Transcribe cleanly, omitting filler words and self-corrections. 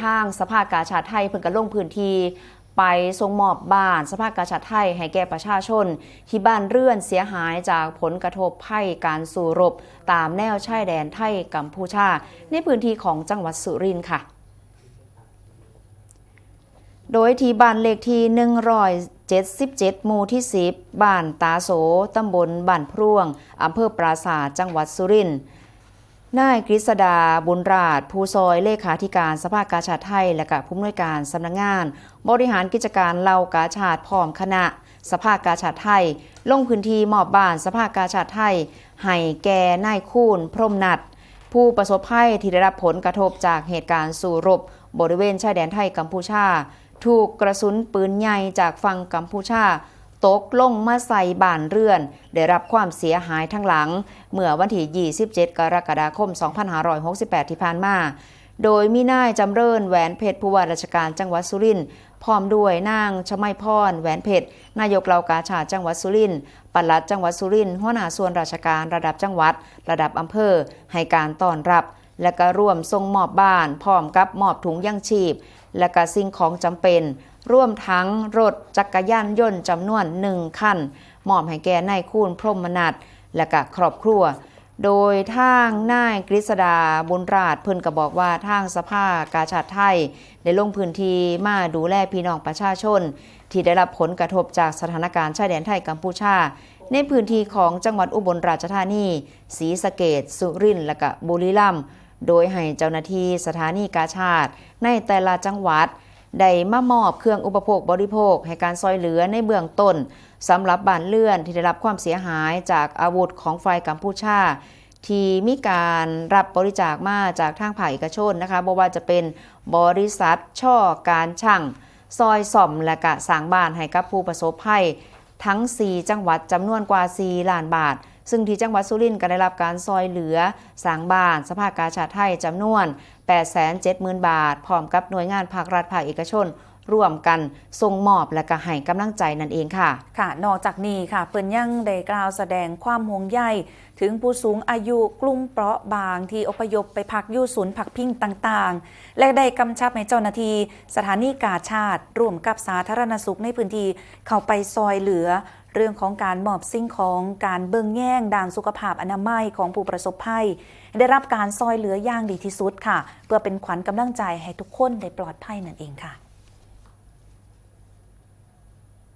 ทางสภากาชาดไทยเพิ่นก็ลงพื้นที่ไปส่งมอบบ้านสภากาชาดไทยให้แก่ประชาชนที่บ้านเรือนเสียหายจากผลกระทบภัยการสู้รบตามแนวชายแดนไทยกัมพูชาในพื้นที่ของจังหวัดสุรินทร์ค่ะโดยที่บ้านเลขที่177หมู่ที่10บ้านตาโสตำบลบ้านพร่วงอำเภอปราสาทจังหวัดสุรินทร์นายกฤษดาบุญราชผู้ซอยเลขาธิการสภากาชาดไทยและก็ผู้อำนวยการสำนักงานบริหารกิจการเหล่ากาชาดพร้อมคณะสภากาชาดไทยลงพื้นที่มอบบ้านสภากาชาดไทยให้แก่นายคูณพรหมนัทผู้ประสบภัยที่ได้รับผลกระทบจากเหตุการณ์สู้รบบริเวณชายแดนไทยกัมพูชาถูกกระสุนปืนใหญ่จากฝั่งกัมพูชาตกลงมาใส่บ้านเรือนได้รับความเสียหายทั้งหลังเมื่อวันที่27 กรกฎาคม 2568 ที่ผ่านมาโดยมีนายจำเริญแหวนเพชรผู้ว่าราชการจังหวัดสุรินทร์พร้อมด้วยนางชมัยพรแหวนเพชรนายกเหล่ากาชาดจังหวัดสุรินทร์ปลัดจังหวัดสุรินทร์หัวหน้าส่วนราชการระดับจังหวัดระดับอำเภอให้การต้อนรับและก็ร่วมส่งมอบบ้านพร้อมกับมอบถุงยังชีพและก็สิ่งของจำเป็นร่วมทั้งรถจักรยานยนต์จำนวน1 คันมอบให้แก่นายคูณพรหมนัทและก็ครอบครัวโดยทางนายกฤษดาบุญราชเพิ่นก็บอกว่าทางสภากาชาดไทยได้ลงพื้นที่มาดูแลพี่น้องประชาชนที่ได้รับผลกระทบจากสถานการณ์ชายแดนไทยกัมพูชาในพื้นที่ของจังหวัดอุบลราชธานีศรีสะเกษสุรินทร์และก็บุรีรัมย์โดยให้เจ้าหน้าที่สถานีกาชาดในแต่ละจังหวัดได้มามอบเครื่องอุปโภคบริโภคให้การซอยเหลือในเบื้องต้นสำหรับบ้านเรือนที่ได้รับความเสียหายจากอาวุธของฝ่ายกัมพูชาที่มีการรับบริจาคมาจากทางภาคเอกชนนะคะบ่ว่าจะเป็นบริษัทช่อการช่างซอยส่อมและก็สร้างบ้านให้กับผู้ประสบภัยทั้ง4จังหวัดจำนวนกว่า4 ล้านบาทซึ่งที่จังหวัดสุรินทร์ก็ได้รับการซอยเหลือสร้างบ้านสภากาชาดไทยจำนวน 870,000 บาทพร้อมกับหน่วยงานภาครัฐภาคเอกชนร่วมกันส่งมอบและก็ให้กำลังใจนั่นเองค่ะค่ะนอกจากนี้ค่ะเปิ้นยังได้กล่าวแสดงความห่วงใยถึงผู้สูงอายุกลุ่มเปราะบางที่อพยพไปพักอยู่ศูนย์พักพิงต่างๆและได้กำชับให้เจ้าหน้าที่สถานีกาชาดร่วมกับสาธารณสุขในพื้นที่เข้าไปซอยเหลือเรื่องของการมอบสิ่งของการเบิ่งแย่งด้านสุขภาพอนามัยของผู้ประสบภัยได้รับการซอยเหลืออย่างดีที่สุดค่ะเพื่อเป็นขวัญกำลังใจให้ทุกคนได้ปลอดภัยนั่นเองค่ะ